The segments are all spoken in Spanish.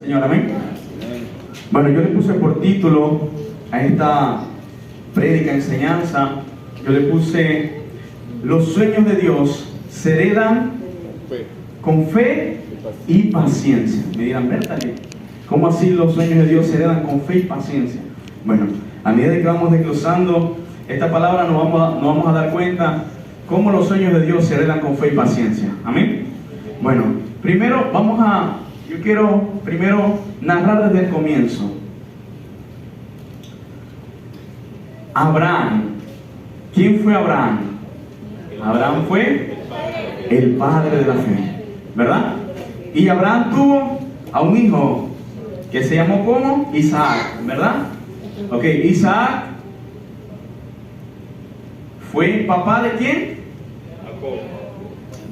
Señor, amén. Bueno, yo le puse por título a esta prédica, enseñanza, yo le puse: los sueños de Dios se heredan con fe y paciencia. Me dirán, Bertale, ¿cómo así los sueños de Dios se heredan con fe y paciencia? Bueno, a medida que vamos desglosando esta palabra nos vamos a dar cuenta cómo los sueños de Dios se heredan con fe y paciencia. Amén. Bueno, yo quiero primero narrar desde el comienzo. Abraham. ¿Quién fue Abraham? Abraham fue el padre de la fe, ¿verdad? Y Abraham tuvo a un hijo que se llamó ¿cómo? Isaac, ¿verdad? Ok, Isaac fue papá ¿de quién? Jacob.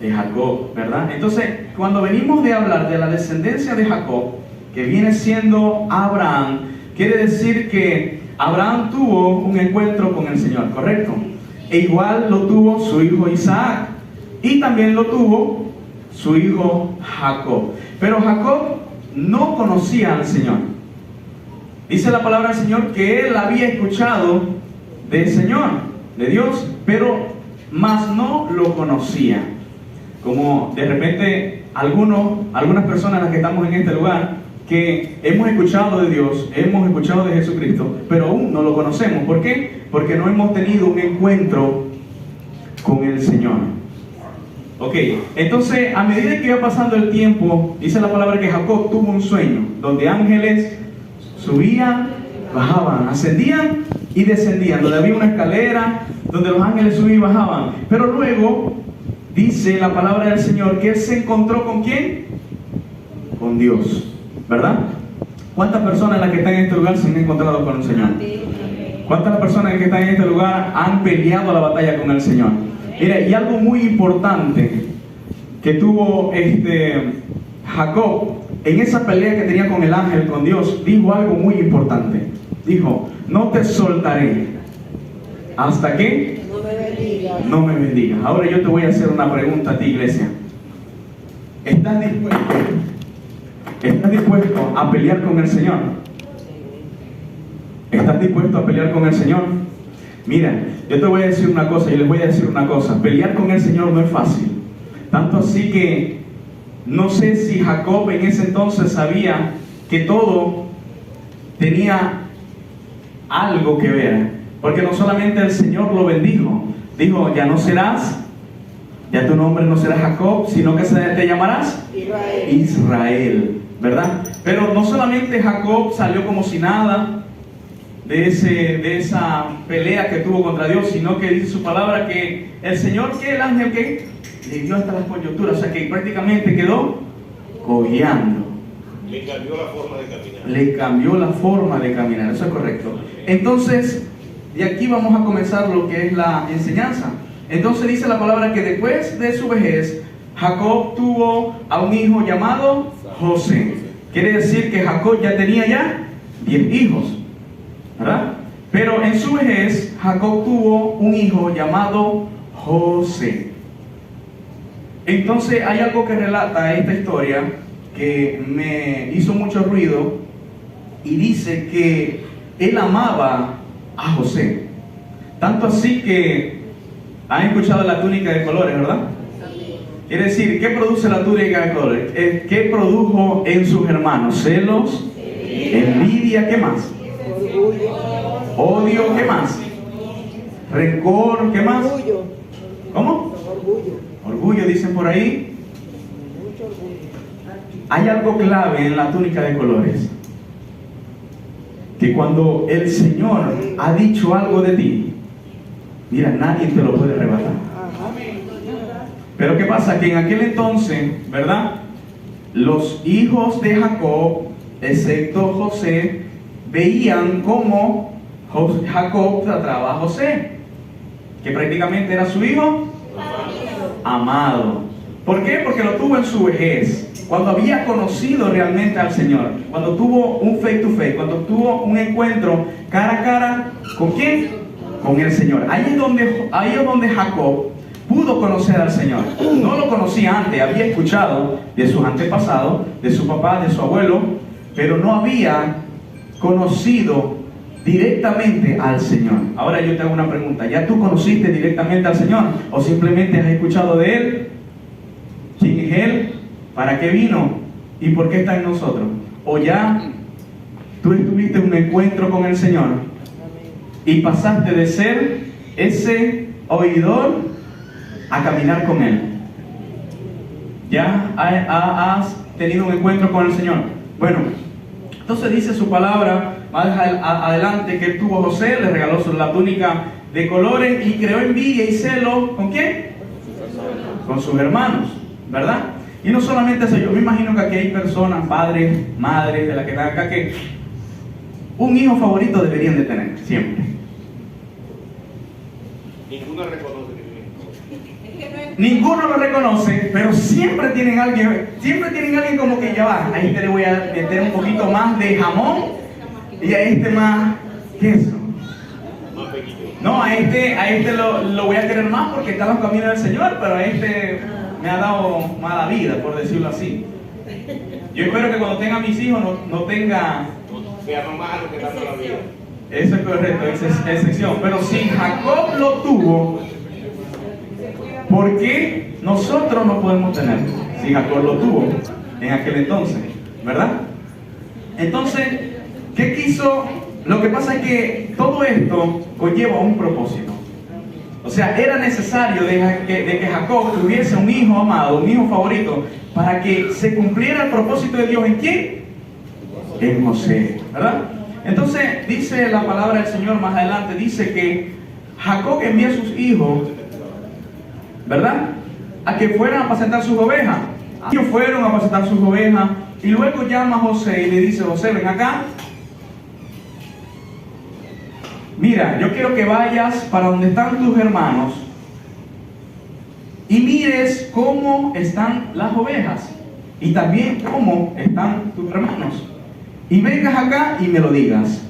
De Jacob, ¿verdad? Entonces, cuando venimos de hablar de la descendencia de Jacob, que viene siendo Abraham, quiere decir que Abraham tuvo un encuentro con el Señor, ¿correcto? E igual lo tuvo su hijo Isaac, y también lo tuvo su hijo Jacob. Pero Jacob no conocía al Señor. Dice la palabra del Señor que él había escuchado del Señor, de Dios, pero más no lo conocía. Como de repente algunas personas las que estamos en este lugar, que hemos escuchado de Dios, hemos escuchado de Jesucristo, pero aún no lo conocemos. ¿Por qué? Porque no hemos tenido un encuentro con el Señor. Ok, entonces a medida que iba pasando el tiempo, dice la palabra que Jacob tuvo un sueño donde ángeles subían, bajaban, ascendían y descendían, donde había una escalera donde los ángeles subían y bajaban. Pero luego dice la palabra del Señor que él se encontró ¿con quién? Con Dios, ¿verdad? ¿Cuántas personas las que están en este lugar se han encontrado con el Señor? ¿Cuántas personas que están en este lugar han peleado la batalla con el Señor? Mira, y algo muy importante que tuvo Jacob en esa pelea que tenía con el ángel, con Dios, dijo algo muy importante. Dijo: no te soltaré hasta que no me bendigas. Ahora yo te voy a hacer una pregunta a ti, iglesia. ¿Estás dispuesto a pelear con el Señor? ¿Estás dispuesto a pelear con el Señor? Mira, yo te voy a decir una cosa, y les voy a decir una cosa. Pelear con el Señor no es fácil. Tanto así que no sé si Jacob en ese entonces sabía que todo tenía algo que ver. Porque no solamente el Señor lo bendijo, dijo: ya tu nombre no será Jacob, sino que te llamarás Israel, ¿verdad? Pero no solamente Jacob salió como si nada de esa pelea que tuvo contra Dios, sino que dice su palabra que el Señor, que el ángel que le dio hasta las coyunturas, o sea que prácticamente quedó cojeando. Le cambió la forma de caminar. Le cambió la forma de caminar, eso es correcto. Entonces, de aquí vamos a comenzar lo que es la enseñanza. Entonces dice la palabra que después de su vejez, Jacob tuvo a un hijo llamado José. Quiere decir que Jacob ya tenía 10 hijos, ¿verdad? Pero en su vejez, Jacob tuvo un hijo llamado José. Entonces hay algo que relata esta historia que me hizo mucho ruido, y dice que él amaba a José. Tanto así que han escuchado la túnica de colores, ¿verdad? Quiere decir, ¿qué produce la túnica de colores? ¿Qué produjo en sus hermanos? Celos, envidia, ¿qué más? Odio, ¿qué más? Rencor, ¿qué más? ¿Cómo? Orgullo, dicen por ahí. Hay algo clave en la túnica de colores, que cuando el Señor ha dicho algo de ti, mira, nadie te lo puede arrebatar. Pero ¿qué pasa? Que en aquel entonces, ¿verdad?, los hijos de Jacob, excepto José, veían cómo Jacob trataba a José, que prácticamente era su hijo amado. ¿Por qué? Porque lo tuvo en su vejez, cuando había conocido realmente al Señor, cuando tuvo un face to face, cuando tuvo un encuentro cara a cara. ¿Con quién? Con el Señor. Ahí es donde Jacob pudo conocer al Señor. No lo conocía antes, había escuchado de sus antepasados, de su papá, de su abuelo, pero no había conocido directamente al Señor. Ahora yo te hago una pregunta: ¿ya tú conociste directamente al Señor? ¿O simplemente has escuchado de Él? ¿Quién es Él? ¿Para qué vino? ¿Y por qué está en nosotros? ¿O ya tú tuviste un encuentro con el Señor y pasaste de ser ese oidor a caminar con Él? ¿Ya has tenido un encuentro con el Señor? Bueno, entonces dice su palabra más adelante que él tuvo a José, le regaló la túnica de colores y creó envidia y celo. ¿Con quién? Con sus hermanos, ¿verdad? Y no solamente eso, yo me imagino que aquí hay personas, padres, madres de las que están acá, que un hijo favorito deberían de tener, siempre. Ninguno reconoce que Ninguno lo reconoce, pero siempre tienen alguien como que ya va, a este le voy a meter un poquito más de jamón y a este más queso. más pequeño. No, a este lo voy a querer más porque está en los caminos del Señor, pero a este me ha dado mala vida, por decirlo así. Yo espero que cuando tenga mis hijos no tenga... Me ama más a lo que está toda la vida. Eso es correcto, esa es excepción. Pero si Jacob lo tuvo, ¿por qué nosotros no podemos tener? Si Jacob lo tuvo en aquel entonces, ¿verdad? Entonces, ¿qué quiso? Lo que pasa es que todo esto conlleva un propósito. O sea, era necesario de que Jacob tuviese un hijo amado, un hijo favorito, para que se cumpliera el propósito de Dios. ¿En quién? En José, ¿verdad? Entonces, dice la palabra del Señor más adelante, dice que Jacob envía a sus hijos, ¿verdad?, a que fueran a apacentar sus ovejas. Ellos fueron a apacentar sus ovejas y luego llama a José y le dice: José, ven acá. Mira, yo quiero que vayas para donde están tus hermanos y mires cómo están las ovejas y también cómo están tus hermanos. Y vengas acá y me lo digas.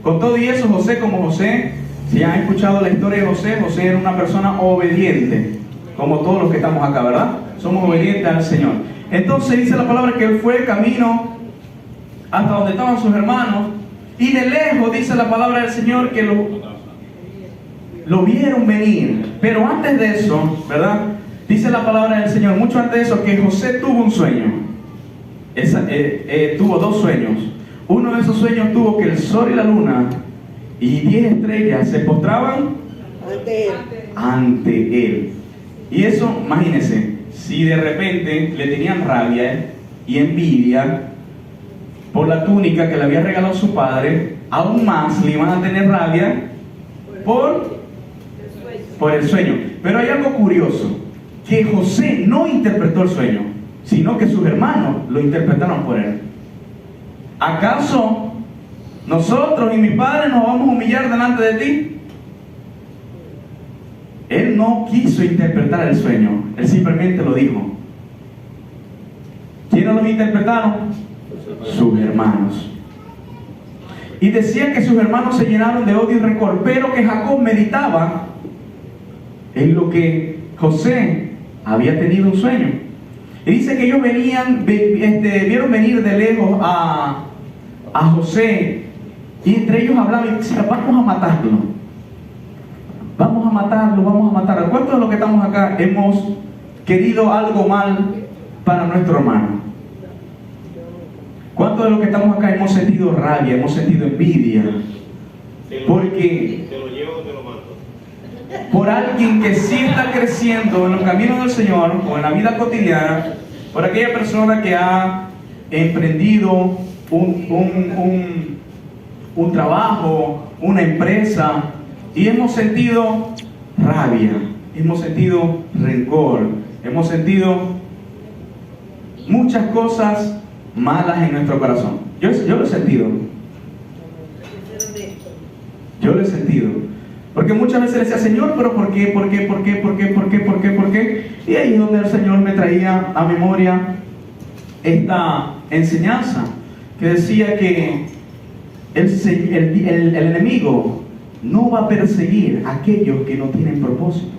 Con todo y eso, José, como José, si han escuchado la historia de José, José era una persona obediente, como todos los que estamos acá, ¿verdad? Somos obedientes al Señor. Entonces dice la palabra que él fue camino hasta donde estaban sus hermanos, y de lejos dice la palabra del Señor que lo vieron venir. Pero antes de eso, ¿verdad?, dice la palabra del Señor, mucho antes de eso, que José tuvo un sueño. Tuvo dos sueños. Uno de esos sueños tuvo que el sol y la luna y 10 estrellas se postraban ante él. Y eso, imagínense, si de repente le tenían rabia y envidia por la túnica que le había regalado su padre, aún más le iban a tener rabia por el sueño. Pero hay algo curioso, que José no interpretó el sueño, sino que sus hermanos lo interpretaron por él. ¿Acaso nosotros y mis padres nos vamos a humillar delante de ti? Él no quiso interpretar el sueño, él simplemente lo dijo. ¿Quiénes los interpretaron? Sus hermanos. Y decía que sus hermanos se llenaron de odio y rencor, pero que Jacob meditaba en lo que José había tenido un sueño. Y dice que ellos vieron venir de lejos a José, y entre ellos hablaban y decían: vamos a matarlo, vamos a matarlo, vamos a matarlo. ¿Cuántos de los que estamos acá hemos querido algo mal para nuestro hermano? ¿Cuántos de los que estamos acá hemos sentido rabia, hemos sentido envidia? Porque te lo llevo o te lo mando. Por alguien que sí está creciendo en los caminos del Señor o en la vida cotidiana, por aquella persona que ha emprendido un trabajo, una empresa, y hemos sentido rabia, hemos sentido rencor, hemos sentido muchas cosas malas en nuestro corazón. Yo lo he sentido. Yo lo he sentido. Porque muchas veces le decía: Señor, pero ¿por qué? ¿Por qué? ¿Por qué? ¿Por qué? ¿Por qué? ¿Por qué? ¿Por qué? Y ahí es donde el Señor me traía a memoria esta enseñanza que decía que el enemigo no va a perseguir a aquellos que no tienen propósito.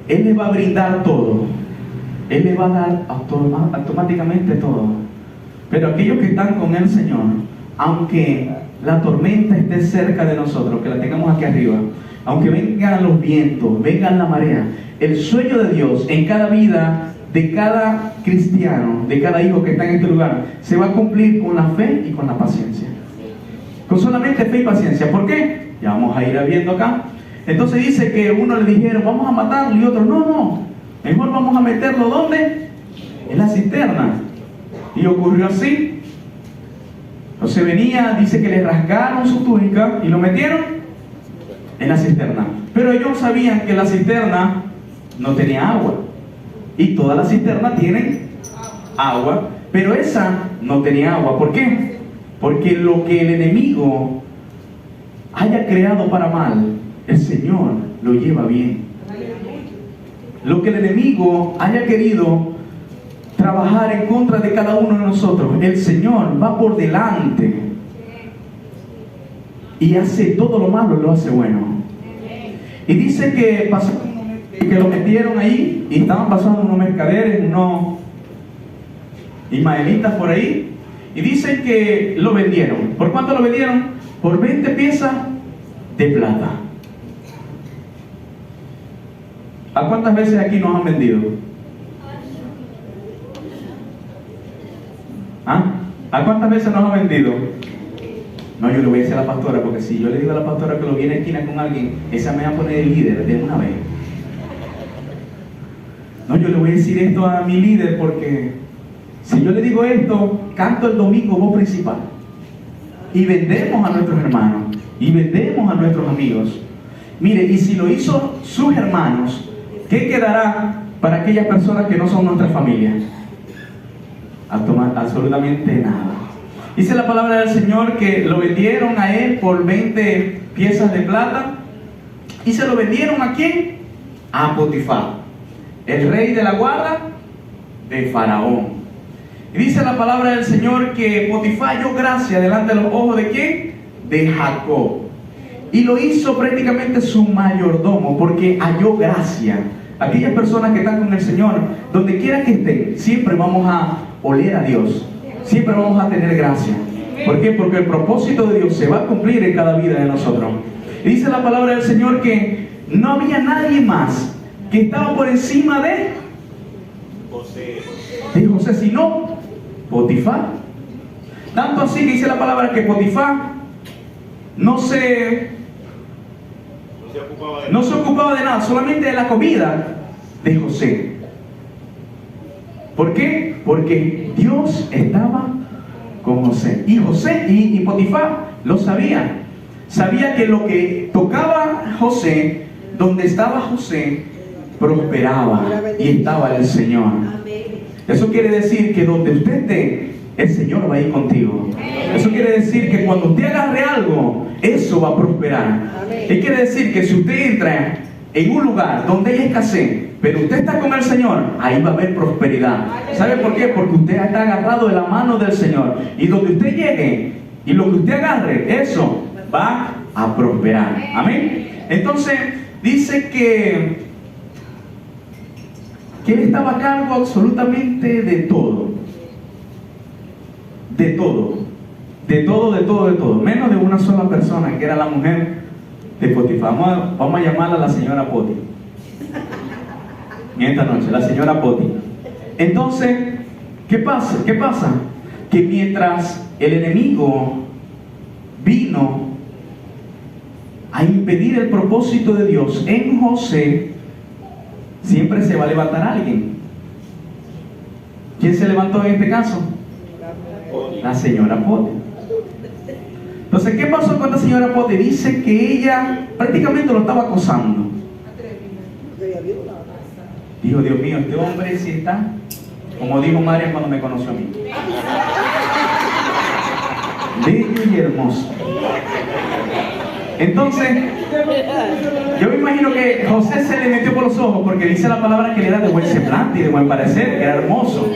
Él les va a brindar todo. Él les va a dar automáticamente todo. Pero aquellos que están con el Señor, aunque la tormenta esté cerca de nosotros, que la tengamos aquí arriba, aunque vengan los vientos, vengan la marea, el sueño de Dios en cada vida de cada cristiano, de cada hijo que está en este lugar, se va a cumplir con la fe y con la paciencia. Con solamente fe y paciencia. ¿Por qué? Ya vamos a ir viendo acá. Entonces dice que uno le dijeron, vamos a matarlo, y otro, no, mejor vamos a meterlo, ¿dónde? En la cisterna. Y ocurrió así. Entonces venía, dice que le rasgaron su túnica y lo metieron en la cisterna. Pero ellos sabían que la cisterna no tenía agua. Y todas las cisternas tienen agua, pero esa no tenía agua. ¿Por qué? Porque lo que el enemigo haya creado para mal, el Señor lo lleva bien. Lo que el enemigo haya querido trabajar en contra de cada uno de nosotros, el Señor va por delante y hace todo lo malo, lo hace bueno. Y dice que pasó, que lo metieron ahí y estaban pasando unos mercaderes, unos ismaelitas por ahí, y dicen que lo vendieron. ¿Por cuánto lo vendieron? Por 20 piezas de plata. ¿A cuántas veces aquí nos han vendido? ¿Ah? ¿A cuántas veces nos han vendido? No, yo le voy a decir a la pastora, porque si yo le digo a la pastora que lo viene a esquina con alguien, esa me va a poner el líder de una vez. No, yo le voy a decir esto a mi líder, porque si yo le digo esto, canto el domingo voz principal. Y vendemos a nuestros hermanos, y vendemos a nuestros amigos. Mire, y si lo hizo sus hermanos, ¿qué quedará para aquellas personas que no son nuestra familia? Absolutamente nada. Dice la palabra del Señor que lo vendieron a él por 20 piezas de plata. ¿Y se lo vendieron a quién? A Potifar, el rey de la guarda de Faraón. Y dice la palabra del Señor que Potifar halló gracia delante de los ojos de ¿quién? De Jacob. Y lo hizo prácticamente su mayordomo, porque halló gracia. Aquellas personas que están con el Señor, donde quiera que estén, siempre vamos a oler a Dios. Siempre vamos a tener gracia. ¿Por qué? Porque el propósito de Dios se va a cumplir en cada vida de nosotros. Y dice la palabra del Señor que no había nadie más que estaba por encima de José, sino Potifar. Tanto así que dice la palabra que Potifar no se ocupaba de nada, solamente de la comida de José. ¿Por qué? Porque Dios estaba con José. Y José y Potifar lo sabía. Sabía que lo que tocaba José, donde estaba José, prosperaba y estaba el Señor. Eso quiere decir que donde usted esté, el Señor va a ir contigo. Eso quiere decir que cuando usted agarre algo, eso va a prosperar. Y quiere decir que si usted entra en un lugar donde hay escasez, pero usted está con el Señor, ahí va a haber prosperidad. ¿Sabe por qué? Porque usted está agarrado de la mano del Señor. Y donde usted llegue y lo que usted agarre, eso va a prosperar. Amén. Entonces dice que él estaba a cargo absolutamente de todo. De todo. De todo, de todo, de todo. Menos de una sola persona, que era la mujer de Potifar. Vamos a llamarla la señora Poti. En esta noche, la señora Poti. Entonces, ¿qué pasa? ¿Qué pasa? Que mientras el enemigo vino a impedir el propósito de Dios en José, siempre se va a levantar alguien. ¿Quién se levantó en este caso? La señora Poti. Entonces, ¿qué pasó con la señora Poti? Dice que ella prácticamente lo estaba acosando. Dijo, Dios mío, este hombre sí está, como dijo María cuando me conoció a mí, bello y hermoso. Entonces, yo me imagino que José se le metió por los ojos, porque dice la palabra que le era de buen semblante y de buen parecer, que era hermoso,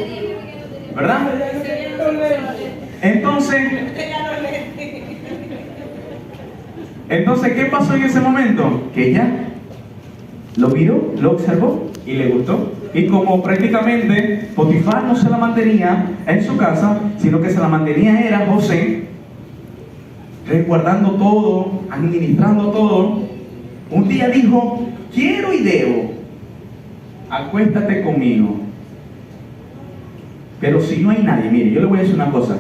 ¿verdad? Entonces, ¿qué pasó en ese momento? Que ella lo miró, lo observó y le gustó. Y como prácticamente Potifar no se la mantenía en su casa, sino que se la mantenía era José, resguardando todo, administrando todo, un día dijo: quiero y debo, acuéstate conmigo. Pero si no hay nadie, mire, yo le voy a decir una cosa.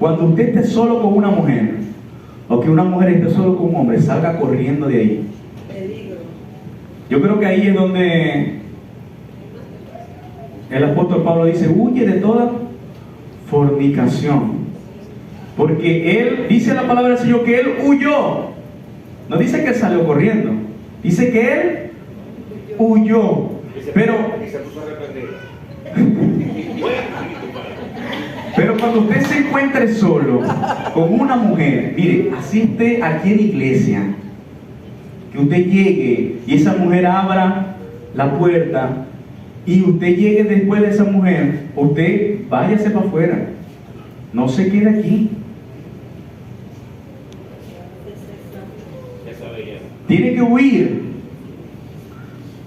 Cuando usted esté solo con una mujer, o que una mujer esté solo con un hombre, salga corriendo de ahí. Yo creo que ahí es donde el apóstol Pablo dice: huye de toda fornicación. Porque él, dice la palabra del Señor, que él huyó. No dice que él salió corriendo, dice que él huyó. Pero Pero cuando usted se encuentre solo con una mujer, mire, asiste aquí en iglesia, que usted llegue y esa mujer abra la puerta y usted llegue después de esa mujer, usted váyase para afuera, no se quede aquí. Tiene que huir.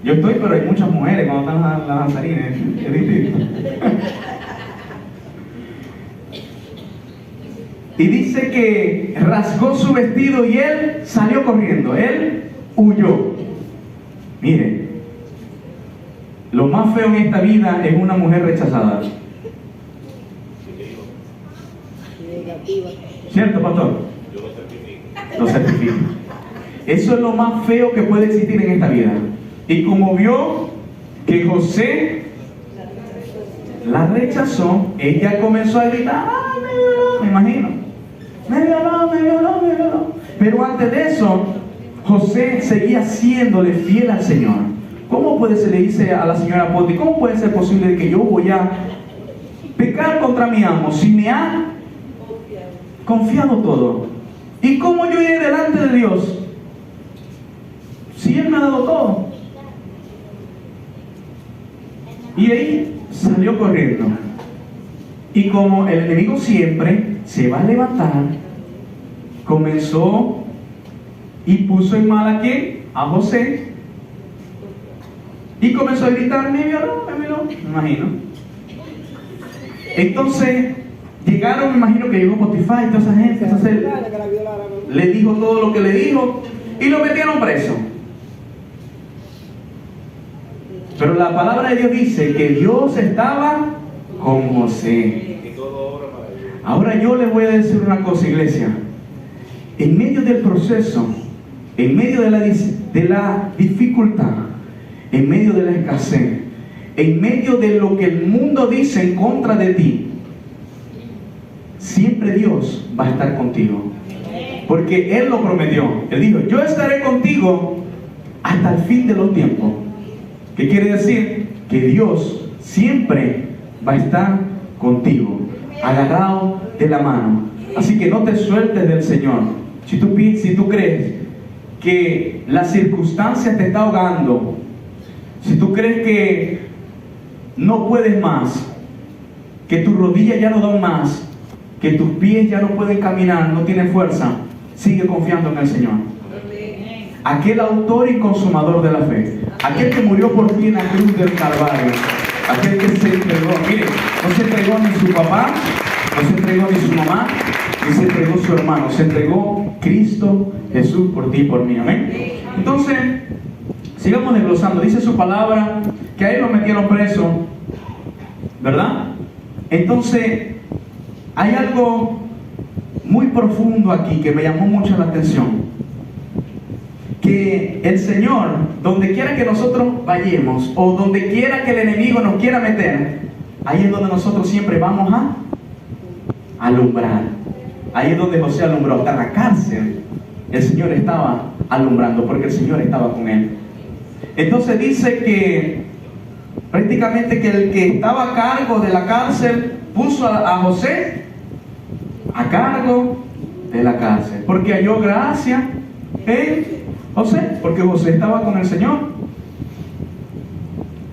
Yo estoy, pero hay muchas mujeres cuando están las danzarinas, es difícil. Y dice que rasgó su vestido y él salió corriendo, él huyó. Mire, lo más feo en esta vida es una mujer rechazada. ¿Cierto, pastor? Lo certifico. Eso es lo más feo que puede existir en esta vida. Y como vio que José la rechazó, ella comenzó a gritar: ¡ah, me violó! Me imagino. Me violó. Pero antes de eso, José seguía siéndole fiel al Señor. ¿Cómo puede ser, le dice a la señora Poti, cómo puede ser posible que yo voy a pecar contra mi amo si me ha confiado todo? ¿Y cómo yo iré delante de Dios si Él me ha dado todo? Y ahí salió corriendo. Y como el enemigo siempre se va a levantar, comenzó y puso en mal a quién, a José, y comenzó a gritar: me violó, me imagino. Entonces llegaron, me imagino que llegó Potifar y toda esa gente, entonces le dijo todo lo que le dijo y lo metieron preso. Pero la palabra de Dios dice que Dios estaba con José. Ahora yo les voy a decir una cosa, iglesia. En medio del proceso, en medio de la dificultad, en medio de la escasez, en medio de lo que el mundo dice en contra de ti, siempre Dios va a estar contigo. Porque Él lo prometió. Él dijo: yo estaré contigo hasta el fin de los tiempos. ¿Qué quiere decir? Que Dios siempre va a estar contigo, agarrado de la mano. Así que no te sueltes del Señor. Si tú crees que la circunstancia te está ahogando, si tú crees que no puedes más, que tus rodillas ya no dan más, que tus pies ya no pueden caminar, no tienes fuerza, sigue confiando en el Señor. Aquel autor y consumador de la fe, aquel que murió por ti en la cruz del Calvario, aquel que se entregó, mire, no se entregó ni su papá, no se entregó ni su mamá, ni se entregó su hermano, se entregó Cristo Jesús por ti y por mí, amén. Entonces, sigamos desglosando. Dice su palabra que a él lo metieron preso, ¿verdad? Entonces, hay algo muy profundo aquí que me llamó mucho la atención. Que el Señor, donde quiera que nosotros vayamos, o donde quiera que el enemigo nos quiera meter, ahí es donde nosotros siempre vamos a alumbrar. Ahí es donde José alumbró. Hasta en la cárcel el Señor estaba alumbrando, porque el Señor estaba con él. Entonces dice que prácticamente que el que estaba a cargo de la cárcel puso a José a cargo de la cárcel, porque halló gracia en José, porque José estaba con el Señor.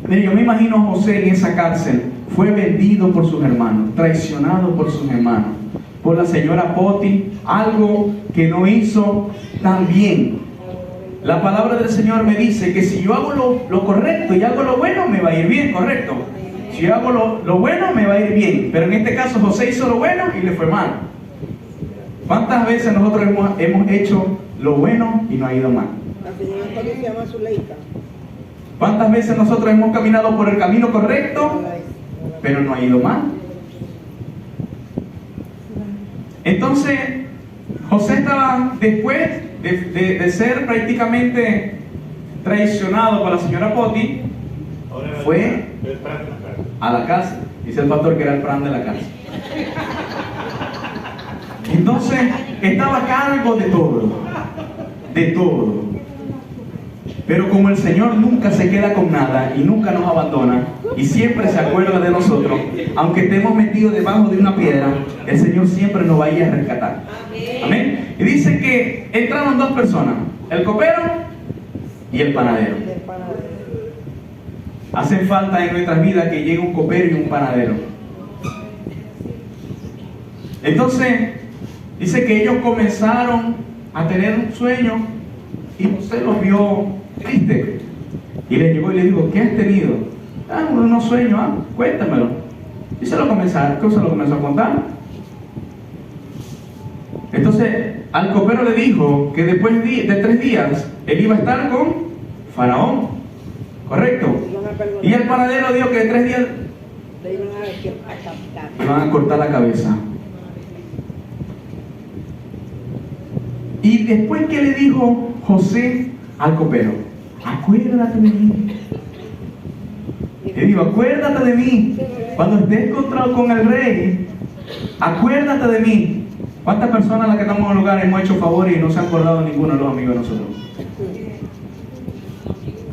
Mire, yo me imagino a José en esa cárcel. Fue vendido por sus hermanos, traicionado por sus hermanos, por la señora Poti, algo que no hizo tan bien. la palabra del Señor me dice que si yo hago lo correcto y hago lo bueno, me va a ir bien, ¿correcto? Si yo hago lo bueno, me va a ir bien. Pero en este caso José hizo lo bueno y le fue mal. ¿Cuántas veces nosotros hemos hecho lo bueno y no ha ido mal? La señora Antonio se llama Zuleika. ¿Cuántas veces nosotros hemos caminado por el camino correcto, pero no ha ido mal? Entonces, José estaba, después de ser prácticamente traicionado por la señora Poti, fue a la casa. Dice el pastor que era el plan de la casa. Entonces, estaba a cargo de todo. De todo. Pero como el Señor nunca se queda con nada y nunca nos abandona y siempre se acuerda de nosotros, aunque estemos metidos debajo de una piedra, el Señor siempre nos va a ir a rescatar. Amén. Y dice que entraron dos personas, el copero y el panadero. Hacen falta en nuestras vidas que llegue un copero y un panadero. Entonces, dice que ellos comenzaron a tener un sueño y José los vio triste y le llegó y le dijo: ¿qué has tenido? Unos sueños, cuéntamelo. Y se lo comenzó a contar. Entonces al copero le dijo que después de 3 días él iba a estar con Faraón, ¿correcto? Y el panadero dijo que de 3 días le iban a cortar la cabeza. Y después, ¿qué le dijo José al copero? Acuérdate de mí. Le digo, acuérdate de mí. Cuando estés encontrado con el rey, acuérdate de mí. ¿Cuántas personas a las que estamos en el lugar hemos hecho favores y no se han acordado ninguno de los amigos de nosotros?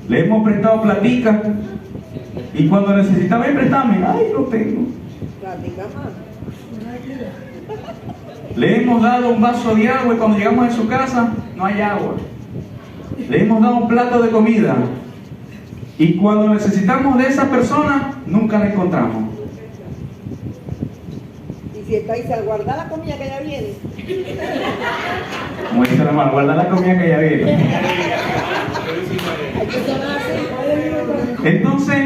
Le hemos prestado platica y cuando necesitaba préstame, ay, lo tengo. Le hemos dado un vaso de agua y cuando llegamos a su casa no hay agua. Le hemos dado un plato de comida y cuando necesitamos de esa persona nunca la encontramos. Y si estáis a guardar la comida que ya viene. Como dice la hermana, guarda la comida que ya viene. Entonces,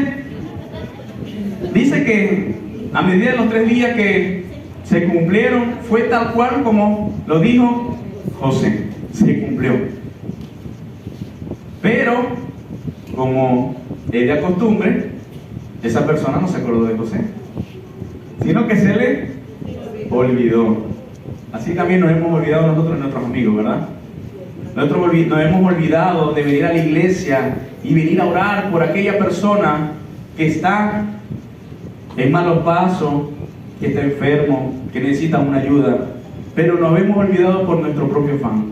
dice que a medida de los 3 días que se cumplieron, fue tal cual como lo dijo José, se cumplió. Pero, como es de costumbre, esa persona no se acordó de José, sino que se le olvidó. Así también nos hemos olvidado nosotros de nuestros amigos, ¿verdad? Nosotros nos hemos olvidado de venir a la iglesia y venir a orar por aquella persona que está en malos pasos, que está enfermo, que necesita una ayuda, pero nos hemos olvidado por nuestro propio afán.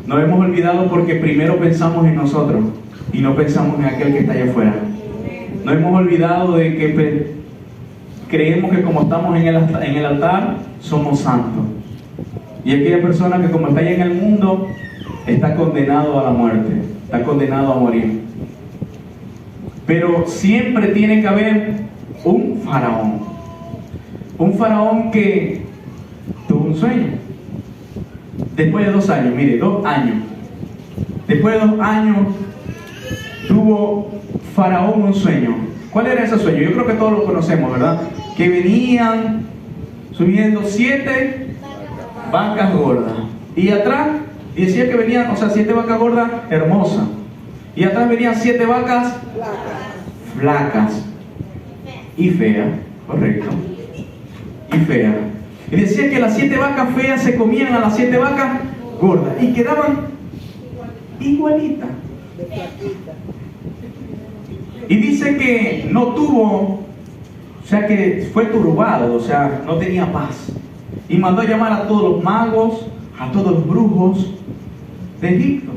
Nos hemos olvidado porque primero pensamos en nosotros y no pensamos en aquel que está allá afuera. Nos hemos olvidado de que creemos que como estamos en el altar somos santos, y aquella persona que como está allá en el mundo está condenado a la muerte, está condenado a morir. Pero siempre tiene que haber un faraón que tuvo un sueño. Después de 2 años, mire, 2 años. Después de 2 años tuvo Faraón un sueño. ¿Cuál era ese sueño? Yo creo que todos lo conocemos, ¿verdad? Que venían subiendo 7 vacas gordas. Y atrás decía que venían, 7 vacas gordas hermosas. Y atrás venían 7 vacas flacas y feas, correcto. Y feas. Y decía que las 7 vacas feas se comían a las 7 vacas gordas y quedaban igualitas. Y dice que no tuvo, que fue turbado, no tenía paz. Y mandó a llamar a todos los magos, a todos los brujos de Egipto.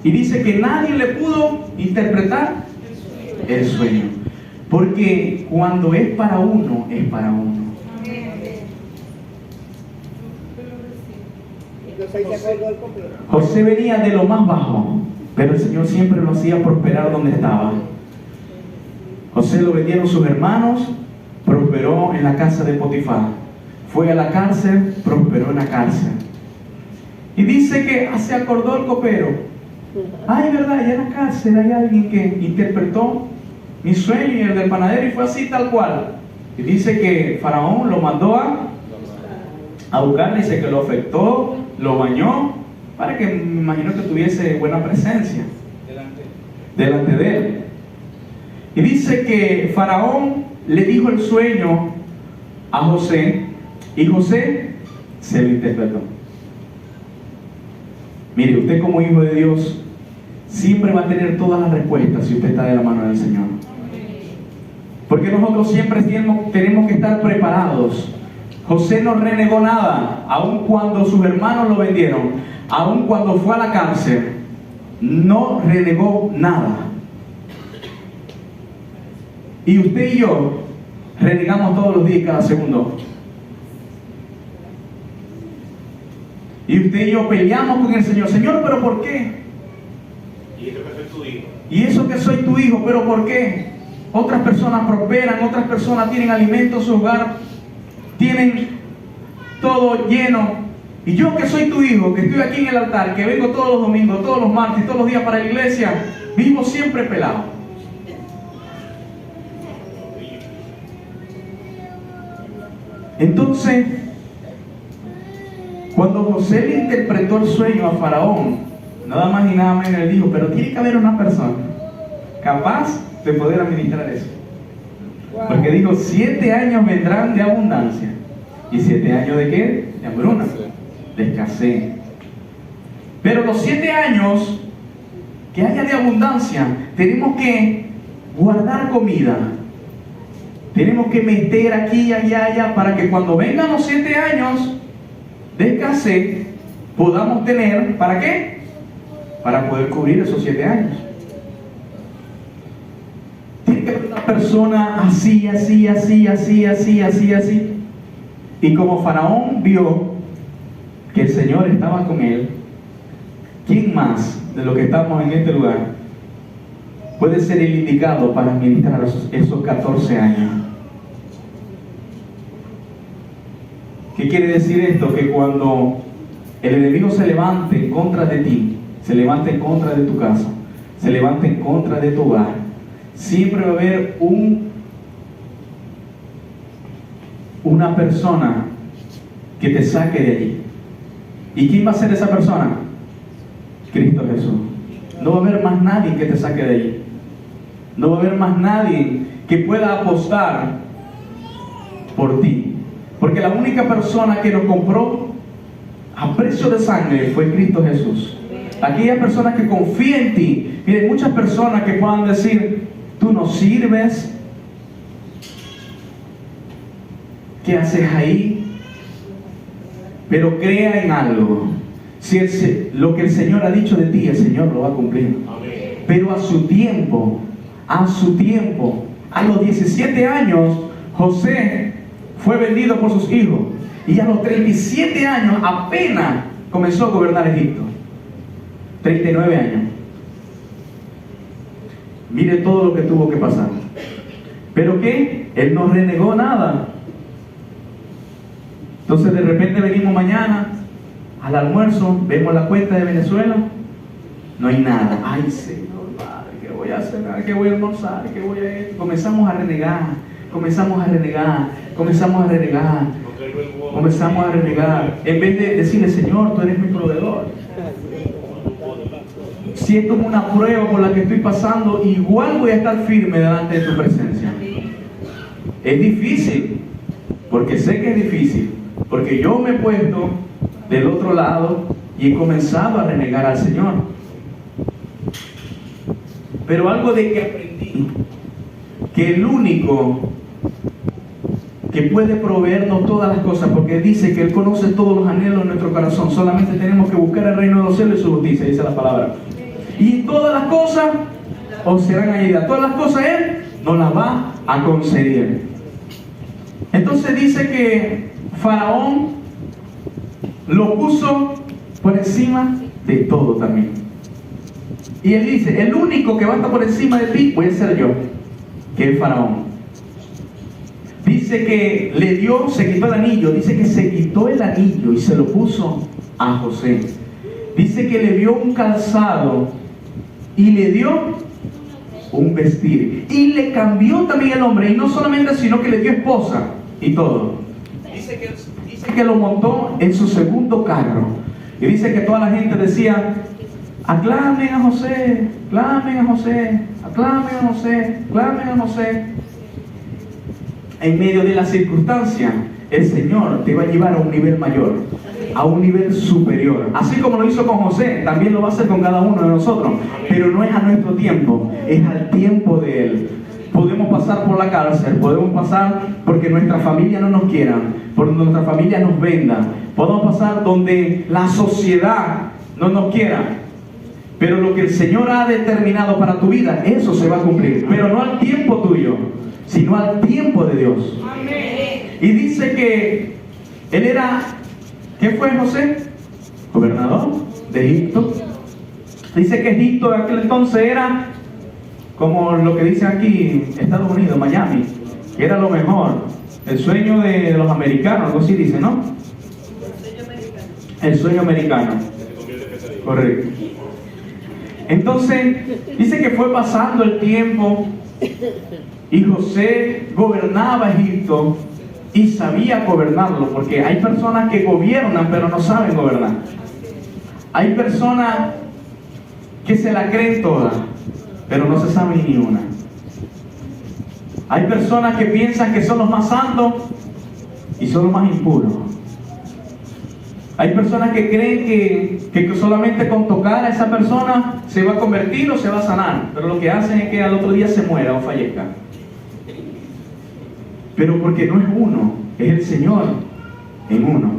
Y dice que nadie le pudo interpretar el sueño. Porque cuando es para uno, es para uno. José venía de lo más bajo, pero el Señor siempre lo hacía prosperar donde estaba. José lo vendieron sus hermanos, prosperó en la casa de Potifar. fue a la cárcel, prosperó en la cárcel. Y dice que se acordó el copero. Ay, verdad, allá en la cárcel hay alguien que interpretó mi sueño y el del panadero y fue así tal cual. Y dice que Faraón lo mandó a buscar, dice que lo afectó, lo bañó, para que me imagino que tuviese buena presencia delante de él. Y dice que Faraón le dijo el sueño a José y José se lo interpretó. Mire, usted como hijo de Dios siempre va a tener todas las respuestas si usted está de la mano del Señor. Porque nosotros siempre tenemos que estar preparados. José no renegó nada, aun cuando sus hermanos lo vendieron, aun cuando fue a la cárcel, no renegó nada. Y usted y yo renegamos todos los días y cada segundo. Y usted y yo peleamos con el Señor. Señor, ¿pero por qué? Y eso que soy tu hijo. Y eso que soy tu hijo, ¿pero por qué? Otras personas prosperan, otras personas tienen alimento en su hogar, tienen todo lleno. Y yo que soy tu hijo, que estoy aquí en el altar, que vengo todos los domingos, todos los martes, todos los días para la iglesia, vivo siempre pelado. Entonces, cuando José le interpretó el sueño a Faraón, nada más y nada menos le dijo, pero tiene que haber una persona capaz de poder administrar eso. Porque dijo, 7 años vendrán de abundancia. ¿Y 7 años de qué? De hambruna, de escasez. Pero los 7 años que haya de abundancia, tenemos que guardar comida. Tenemos que meter aquí, allá, allá, para que cuando vengan los 7 años de escasez, podamos tener, ¿para qué? Para poder cubrir esos 7 años. Tiene que haber una persona así, así, así, así, así, así, así. Y como Faraón vio que el Señor estaba con él, ¿quién más de los que estamos en este lugar puede ser el indicado para administrar esos 14 años? ¿Qué quiere decir esto? Que cuando el enemigo se levante en contra de ti, se levante en contra de tu casa, se levante en contra de tu hogar, siempre va a haber una persona que te saque de allí. ¿Y quién va a ser esa persona? Cristo Jesús. No va a haber más nadie que te saque de allí. No va a haber más nadie que pueda apostar por ti. Porque la única persona que nos compró a precio de sangre fue Cristo Jesús. Aquellas personas que confían en ti. Miren, muchas personas que puedan decir, tú no sirves, ¿qué haces ahí? Pero crea en algo. Si lo que el Señor ha dicho de ti, el Señor lo va a cumplir. Amén. Pero a su tiempo, a los 17 años, José fue vendido por sus hijos. Y a los 37 años apenas comenzó a gobernar Egipto. 39 años. Mire todo lo que tuvo que pasar. ¿Pero qué? Él no renegó nada. Entonces de repente venimos mañana al almuerzo, vemos la cuenta de Venezuela, no hay nada. Ay, Señor, Padre, ¿qué voy a hacer? ¿Qué voy a almorzar? ¿Qué voy a ir? Comenzamos a renegar. En vez de decirle, Señor, tú eres mi proveedor. Si esto es una prueba por la que estoy pasando, igual voy a estar firme delante de tu presencia. Es difícil, porque sé que es difícil, porque yo me he puesto del otro lado y he comenzado a renegar al Señor. Pero algo de que aprendí, que el único que puede proveernos todas las cosas, porque dice que Él conoce todos los anhelos de nuestro corazón, solamente tenemos que buscar el reino de los cielos y su justicia, dice la palabra. Y todas las cosas os serán añadidas. Todas las cosas Él nos las va a conceder. Entonces dice que Faraón lo puso por encima de todo también. Y Él dice, el único que va a estar por encima de ti voy a ser yo, que es Faraón. Dice Dice que le dio, se quitó el anillo. Dice que se quitó el anillo y se lo puso a José. Dice que le dio un calzado y le dio un vestir. Y le cambió también el nombre. Y no solamente, sino que le dio esposa y todo. Dice que lo montó en su segundo carro. Y dice que toda la gente decía: aclamen a José, aclamen a José, aclamen a José, aclamen a José. En medio de la circunstancia, el Señor te va a llevar a un nivel mayor, a un nivel superior. Así como lo hizo con José, también lo va a hacer con cada uno de nosotros. Pero no es a nuestro tiempo, es al tiempo de Él. Podemos pasar por la cárcel, podemos pasar porque nuestra familia no nos quiera, porque nuestra familia nos venda. Podemos pasar donde la sociedad no nos quiera. Pero lo que el Señor ha determinado para tu vida, eso se va a cumplir. Pero no al tiempo tuyo, sino al tiempo de Dios. Y dice que él era, ¿qué fue José? Gobernador de Egipto. Dice que Egipto de aquel entonces era como lo que dice aquí Estados Unidos, Miami, que era lo mejor, el sueño de los americanos, algo así dice, ¿no? El sueño americano. Correcto. Entonces, dice que fue pasando el tiempo y José gobernaba Egipto y sabía gobernarlo, porque hay personas que gobiernan pero no saben gobernar. Hay personas que se la creen toda, pero no se sabe ni una. Hay personas que piensan que son los más santos y son los más impuros. Hay personas que creen que solamente con tocar a esa persona se va a convertir o se va a sanar, pero lo que hacen es que al otro día se muera o fallezca. Pero porque no es uno, es el Señor en uno.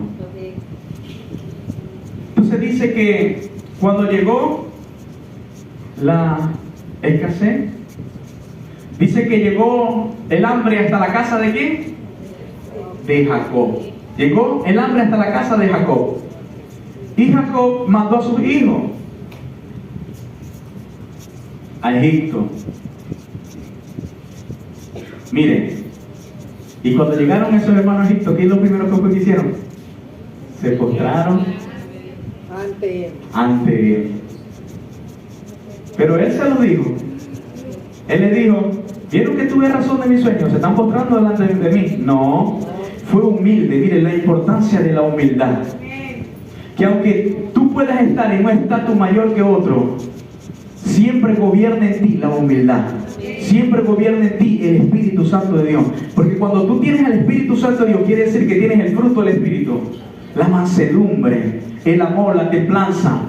Entonces dice que cuando llegó la escasez, dice que llegó el hambre hasta la casa de ¿quién? De Jacob. Llegó el hambre hasta la casa de Jacob. Y Jacob mandó a sus hijos a Egipto. Miren, y cuando llegaron esos hermanos a Egipto, ¿qué es lo primero que hicieron? Se postraron ante él. Pero él se lo dijo. Él les dijo: ¿vieron que tuve razón de mi sueño? ¿Se están postrando delante de mí? No. Fue humilde. Miren la importancia de la humildad. Que aunque tú puedas estar en un estatus mayor que otro, siempre gobierna en ti la humildad. Siempre gobierna en ti el Espíritu Santo de Dios. Porque cuando tú tienes el Espíritu Santo de Dios, quiere decir que tienes el fruto del Espíritu. La mansedumbre, el amor, la templanza,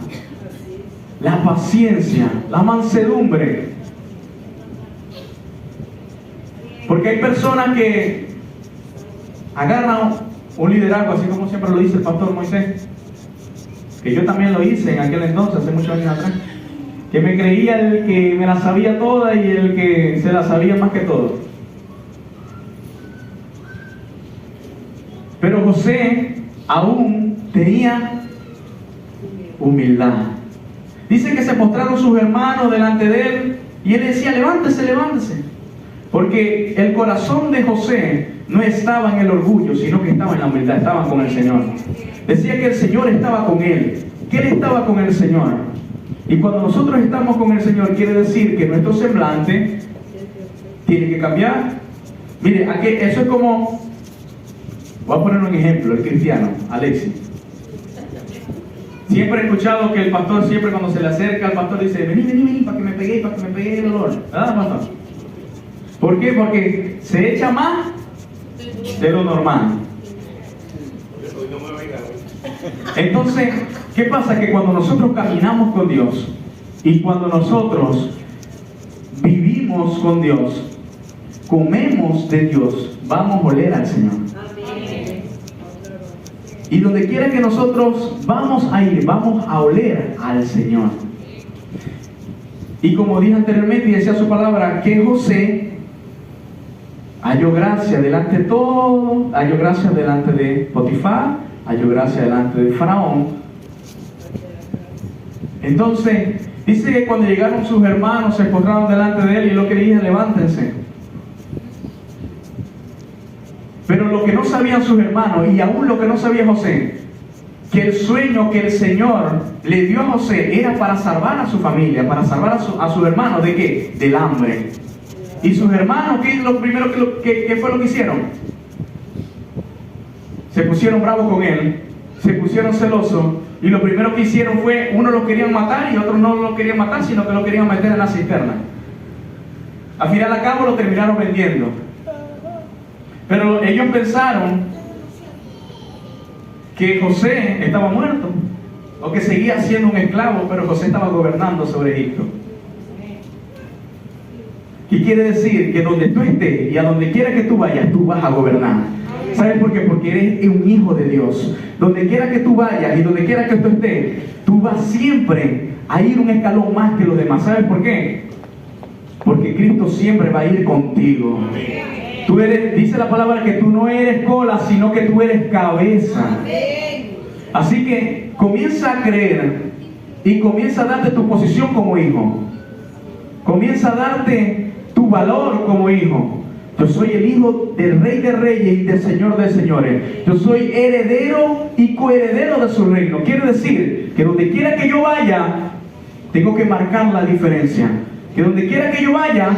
la paciencia, la mansedumbre. Porque hay personas que agarran un liderazgo, así como siempre lo dice el pastor Moisés, que yo también lo hice en aquel entonces, hace muchos años atrás, que me creía el que me la sabía toda y el que se la sabía más que todo. Pero José aún tenía humildad. Dice que se postraron sus hermanos delante de él y él decía: levántese, levántese. Porque el corazón de José no estaba en el orgullo, sino que estaba en la humildad, estaba con el Señor. Decía que el Señor estaba con él, que él estaba con el Señor. Y cuando nosotros estamos con el Señor, quiere decir que nuestro semblante tiene que cambiar. Mire, aquí, eso es como, voy a poner un ejemplo, el cristiano, Alexis. Siempre he escuchado que el pastor, siempre cuando se le acerca al pastor, dice: vení, vení, vení, para que me pegue el olor. ¿Verdad, pastor? ¿Por qué? Porque se echa más de lo normal. Entonces, ¿qué pasa? Que cuando nosotros caminamos con Dios y cuando nosotros vivimos con Dios, comemos de Dios, vamos a oler al Señor. Y donde quiera que nosotros vamos a ir, vamos a oler al Señor. Y como dije anteriormente y decía su palabra, que José halló gracia delante de todo, halló gracia delante de Potifar, halló gracia delante de Faraón. Entonces, dice que cuando llegaron sus hermanos, se postraron delante de él y lo que le dije: levántense. Pero lo que no sabían sus hermanos, y aún lo que no sabía José, que el sueño que el Señor le dio a José era para salvar a su familia, para salvar a sus hermanos, ¿de qué? Del hambre. Y sus hermanos, ¿qué es lo primero que fue lo que hicieron? Se pusieron bravos con él, se pusieron celosos, y lo primero que hicieron fue, uno lo querían matar y otros no lo querían matar, sino que lo querían meter en la cisterna. Al final a cabo lo terminaron vendiendo. Pero ellos pensaron que José estaba muerto, o que seguía siendo un esclavo, pero José estaba gobernando sobre Egipto. ¿Qué quiere decir? Que donde tú estés y a donde quiera que tú vayas, tú vas a gobernar. ¿Sabes por qué? Porque eres un hijo de Dios. Donde quiera que tú vayas y donde quiera que tú estés, tú vas siempre a ir un escalón más que los demás. ¿Sabes por qué? Porque Cristo siempre va a ir contigo. Tú eres, dice la palabra, que tú no eres cola, sino que tú eres cabeza. Así que comienza a creer y comienza a darte tu posición como hijo. Comienza a darte tu valor como hijo. Yo soy el hijo del Rey de Reyes y del Señor de Señores. Yo soy heredero y coheredero de su reino. Quiere decir que donde quiera que yo vaya, tengo que marcar la diferencia. Que donde quiera que yo vaya,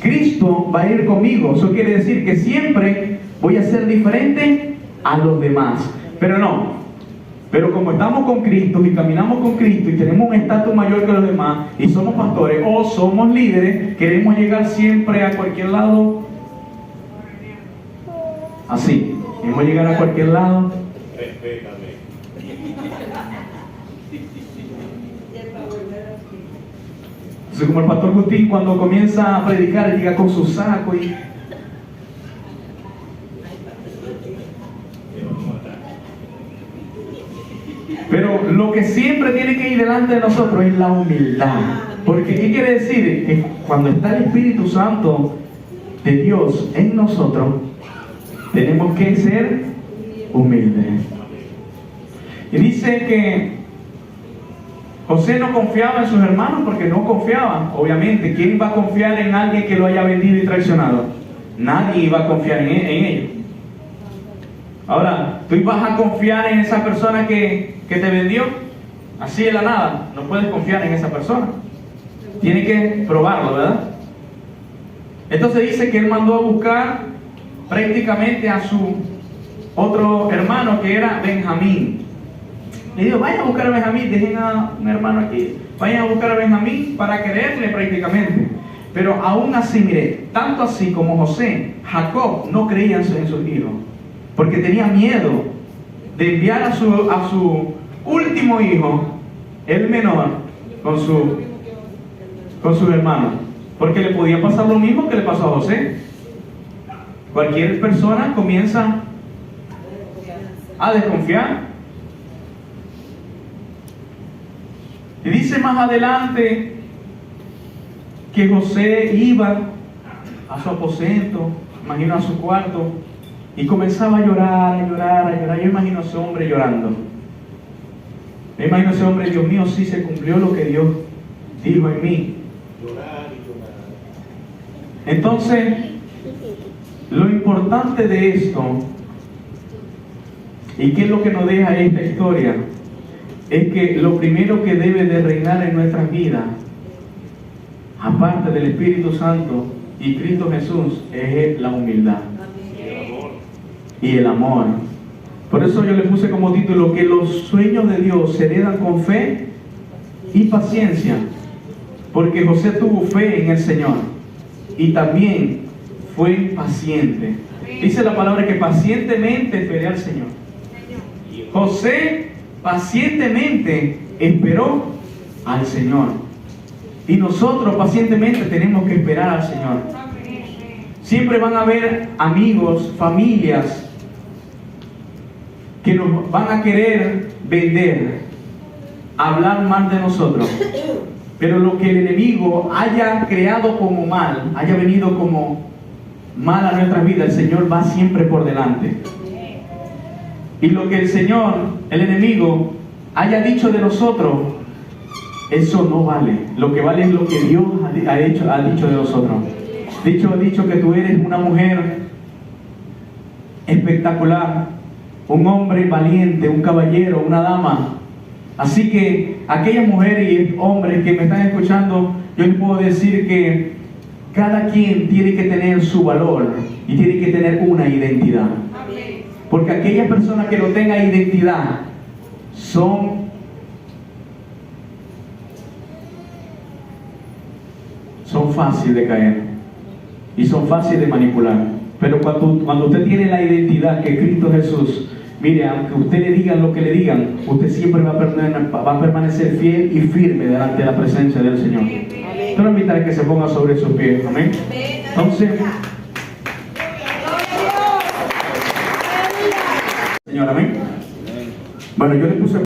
Cristo va a ir conmigo. Eso quiere decir que siempre voy a ser diferente a los demás. Pero no. Pero como estamos con Cristo y caminamos con Cristo y tenemos un estatus mayor que los demás y somos pastores o somos líderes, queremos llegar siempre a cualquier lado. Así. Queremos llegar a cualquier lado. Respétame. Entonces, como el pastor Justín cuando comienza a predicar, llega con su saco y... Pero lo que siempre tiene que ir delante de nosotros es la humildad. Porque ¿qué quiere decir? Que cuando está el Espíritu Santo de Dios en nosotros, tenemos que ser humildes. Y dice que José no confiaba en sus hermanos porque no confiaban. Obviamente, ¿quién va a confiar en alguien que lo haya vendido y traicionado? Nadie iba a confiar en ellos. Ahora, ¿tú vas a confiar en esa persona que te vendió? Así de la nada, no puedes confiar en esa persona. Tienes que probarlo, ¿verdad? Entonces dice que él mandó a buscar prácticamente a su otro hermano que era Benjamín. Le dijo, vayan a buscar a Benjamín, dejen a un hermano aquí, vayan a buscar a Benjamín para quererle prácticamente. Pero aún así, mire, tanto así como José, Jacob no creía en sus hijos, porque tenía miedo de enviar a su último hijo, el menor, con sus hermanos, porque le podía pasar lo mismo que le pasó a José. Cualquier persona comienza a desconfiar. Y dice más adelante que José iba a su aposento, imagino a su cuarto, y comenzaba a llorar, a llorar, a llorar. Yo imagino a ese hombre llorando. Me imagino a ese hombre, Dios mío, sí se cumplió lo que Dios dijo en mí. Llorar y llorar. Entonces, lo importante de esto, y qué es lo que nos deja esta historia, es que lo primero que debe de reinar en nuestras vidas, aparte del Espíritu Santo y Cristo Jesús, es la humildad y el amor. Por eso yo le puse como título que los sueños de Dios se heredan con fe y paciencia, porque José tuvo fe en el Señor y también fue paciente. Dice la palabra que pacientemente esperé al Señor. José pacientemente esperó al Señor, y nosotros pacientemente tenemos que esperar al Señor. Siempre van a haber amigos, familias que nos van a querer vender, hablar mal de nosotros, pero lo que el enemigo haya creado como mal, haya venido como mal a nuestras vidas, el Señor va siempre por delante. Y lo que el Señor, el enemigo, haya dicho de nosotros, eso no vale. Lo que vale es lo que Dios ha dicho de nosotros. Ha dicho que tú eres una mujer espectacular, un hombre valiente, un caballero, una dama. Así que aquellas mujeres y hombres que me están escuchando, yo les puedo decir que cada quien tiene que tener su valor y tiene que tener una identidad. Porque aquellas personas que no tengan identidad son fáciles de caer y son fáciles de manipular. Pero cuando usted tiene la identidad que Cristo Jesús, mire, aunque usted le digan lo que le digan, usted siempre va a permanecer fiel y firme delante de la presencia del Señor. Quiero invitar a que se ponga sobre sus pies. Amén. Entonces, Señor, amén. Bueno, yo le puse